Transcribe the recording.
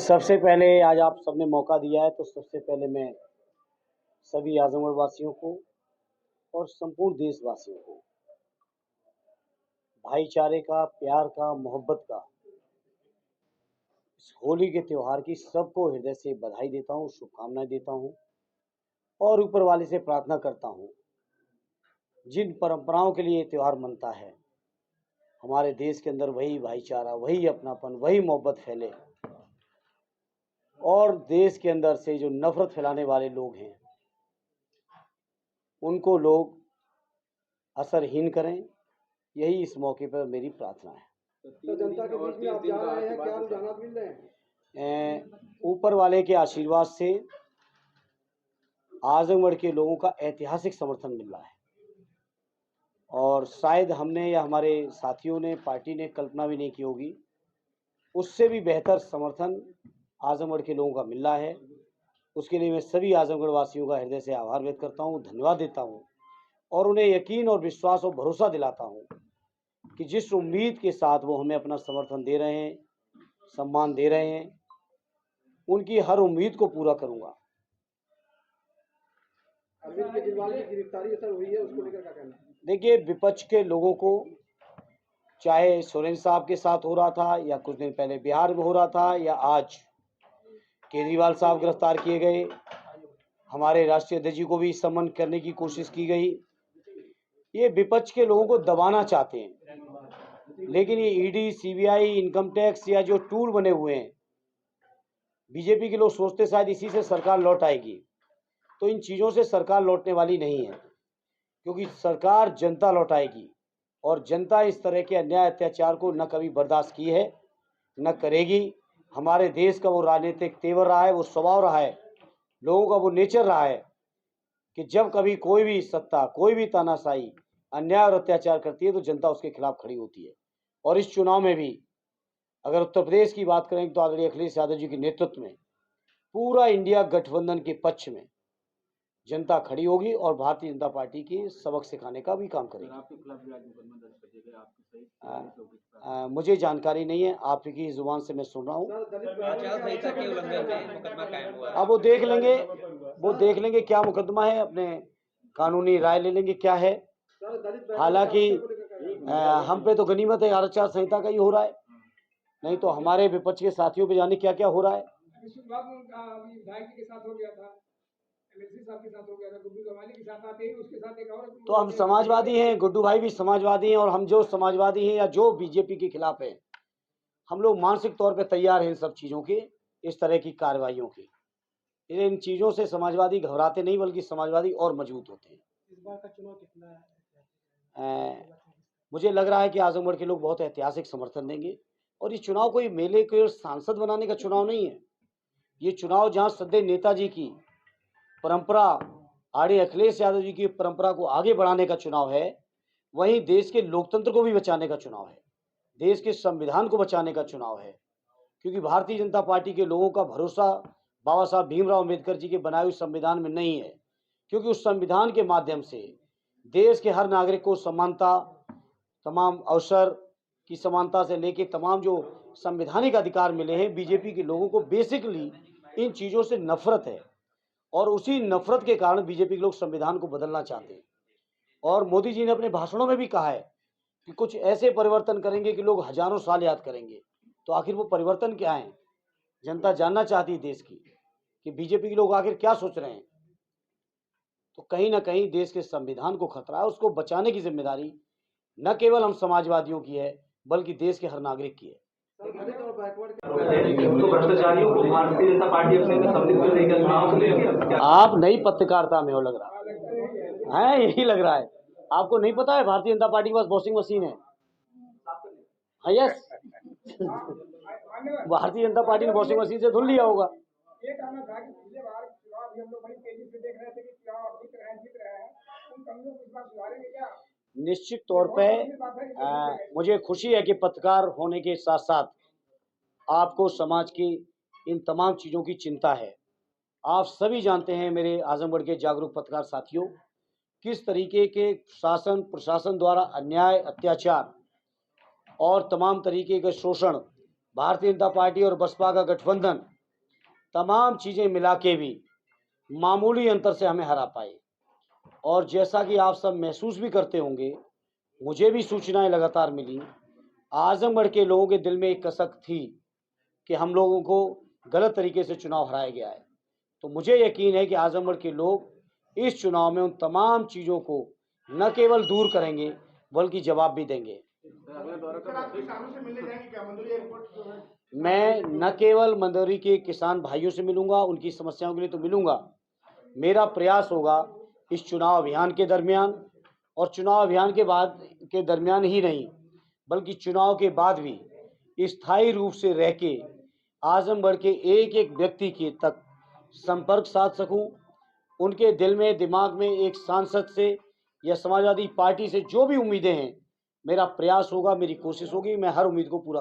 सबसे पहले आज आप सबने मौका दिया है तो सबसे पहले मैं सभी आजमगढ़ वासियों को और संपूर्ण देशवासियों को भाईचारे का, प्यार का, मोहब्बत का इस होली के त्यौहार की सबको हृदय से बधाई देता हूँ, शुभकामनाएं देता हूँ और ऊपर वाले से प्रार्थना करता हूँ जिन परंपराओं के लिए ये त्यौहार मनता है हमारे देश के अंदर वही भाईचारा, वही अपनापन, वही मोहब्बत फैले और देश के अंदर से जो नफरत फैलाने वाले लोग हैं उनको लोग असरहीन करें, यही इस मौके पर मेरी प्रार्थना है। तो जनता के बीच में आप जा रहे हैं, क्या रुझानात मिल रहे हैं? ऊपर वाले के आशीर्वाद से आजमगढ़ के लोगों का ऐतिहासिक समर्थन मिल रहा है और शायद हमने या हमारे साथियों ने, पार्टी ने कल्पना भी नहीं की होगी, उससे भी बेहतर समर्थन आजमगढ़ के लोगों का मिल रहा है। उसके लिए मैं सभी आजमगढ़ वासियों का हृदय से आभार व्यक्त करता हूँ, धन्यवाद देता हूँ और उन्हें यकीन और विश्वास और भरोसा दिलाता हूँ कि जिस उम्मीद के साथ वो हमें अपना समर्थन दे रहे हैं, सम्मान दे रहे हैं, उनकी हर उम्मीद को पूरा करूँगा। अरविंद केजरीवाल की गिरफ्तारी असर हुई है, उसको लेकर क्या कहना है? देखिए, विपक्ष के लोगों को चाहे सोरेन साहब के साथ हो रहा था या कुछ दिन पहले बिहार में हो रहा था या आज केजरीवाल साहब गिरफ्तार किए गए, हमारे राष्ट्रीय अध्यक्ष जी को भी समन करने की कोशिश की गई। ये विपक्ष के लोगों को दबाना चाहते हैं, लेकिन ये ईडी, सीबीआई, इनकम टैक्स या जो टूल बने हुए हैं, बीजेपी के लोग सोचते शायद इसी से सरकार लौट आएगी, तो इन चीज़ों से सरकार लौटने वाली नहीं है, क्योंकि सरकार जनता लौटाएगी और जनता इस तरह के अन्याय अत्याचार को न कभी बर्दाश्त की है न करेगी। हमारे देश का वो राजनीतिक तेवर रहा है, वो स्वभाव रहा है, लोगों का वो नेचर रहा है कि जब कभी कोई भी सत्ता, कोई भी तानाशाही अन्याय और अत्याचार करती है तो जनता उसके खिलाफ खड़ी होती है। और इस चुनाव में भी अगर उत्तर प्रदेश की बात करें तो आदरणीय अखिलेश यादव जी के नेतृत्व में पूरा इंडिया गठबंधन के पक्ष में जनता खड़ी होगी और भारतीय जनता पार्टी की सबक सिखाने का भी काम करेगी। मुझे जानकारी नहीं है, आपकी जुबान से मैं सुन रहा हूँ। अब वो देख लेंगे क्या मुकदमा है, अपने कानूनी राय ले लेंगे क्या है। हालांकि हम पे तो गनीमत है आचार संहिता का ही हो रहा है, नहीं तो हमारे विपक्ष के साथियों पे जाने क्या क्या हो रहा है। तो हम समाजवादी हैं, गुड्डू भाई भी समाजवादी हैं और हम जो समाजवादी हैं या जो बीजेपी के खिलाफ हैं, हम लोग मानसिक तौर पे तैयार हैं इन सब चीज़ों के, इस तरह की कार्रवाइयों की। इन चीज़ों से समाजवादी घबराते नहीं, बल्कि समाजवादी और मजबूत होते हैं। इस बार का चुनाव कितना है? मुझे लग रहा है कि आजमगढ़ के लोग बहुत ऐतिहासिक समर्थन देंगे और इस चुनाव कोई मेले के सांसद बनाने का चुनाव नहीं है। ये चुनाव जहाँ सदैव नेताजी की परंपरा, आदरणीय अखिलेश यादव जी की परंपरा को आगे बढ़ाने का चुनाव है, वहीं देश के लोकतंत्र को भी बचाने का चुनाव है, देश के संविधान को बचाने का चुनाव है। क्योंकि भारतीय जनता पार्टी के लोगों का भरोसा बाबा साहब भीमराव अम्बेडकर जी के बनाए हुए संविधान में नहीं है, क्योंकि उस संविधान के माध्यम से देश के हर नागरिक को समानता, तमाम अवसर की समानता से लेके तमाम जो संवैधानिक अधिकार मिले हैं। बीजेपी के लोगों को बेसिकली इन चीज़ों से नफरत है और उसी नफरत के कारण बीजेपी के लोग संविधान को बदलना चाहते हैं। और मोदी जी ने अपने भाषणों में भी कहा है कि कुछ ऐसे परिवर्तन करेंगे कि लोग हजारों साल याद करेंगे। तो आखिर वो परिवर्तन क्या है, जनता जानना चाहती है देश की कि बीजेपी के लोग आखिर क्या सोच रहे हैं। तो कहीं ना कहीं देश के संविधान को खतरा है, उसको बचाने की जिम्मेदारी न केवल हम समाजवादियों की है बल्कि देश के हर नागरिक की है। आप नई पत्रकारिता में हो लग रहा है, यही लग रहा है। आपको नहीं पता है भारतीय जनता पार्टी के पास वॉशिंग मशीन है? हाँ, यस। भारतीय जनता पार्टी ने वॉशिंग मशीन से धुल लिया होगा। निश्चित तौर पे मुझे खुशी है कि पत्रकार होने के साथ साथ आपको समाज की इन तमाम चीज़ों की चिंता है। आप सभी जानते हैं मेरे आजमगढ़ के जागरूक पत्रकार साथियों, किस तरीके के शासन प्रशासन द्वारा अन्याय, अत्याचार और तमाम तरीके के शोषण भारतीय जनता पार्टी और बसपा का गठबंधन तमाम चीज़ें मिला के भी मामूली अंतर से हमें हरा पाए। और जैसा कि आप सब महसूस भी करते होंगे, मुझे भी सूचनाएं लगातार मिली, आजमगढ़ के लोगों के दिल में एक कसक थी कि हम लोगों को गलत तरीके से चुनाव हराया गया है। तो मुझे यकीन है कि आजमगढ़ के लोग इस चुनाव में उन तमाम चीज़ों को न केवल दूर करेंगे बल्कि जवाब भी देंगे। मैं न केवल मंदोरी के किसान भाइयों से मिलूंगा, उनकी समस्याओं के लिए तो मिलूंगा, मेरा प्रयास होगा इस चुनाव अभियान के दरमियान और चुनाव अभियान के बाद के दरमियान ही नहीं बल्कि चुनाव के बाद भी स्थायी रूप से रह के आजमगढ़ के एक एक व्यक्ति के तक संपर्क साध सकूं, उनके दिल में दिमाग में एक सांसद से या समाजवादी पार्टी से जो भी उम्मीदें हैं, मेरा प्रयास होगा, मेरी कोशिश होगी, मैं हर उम्मीद को पूरा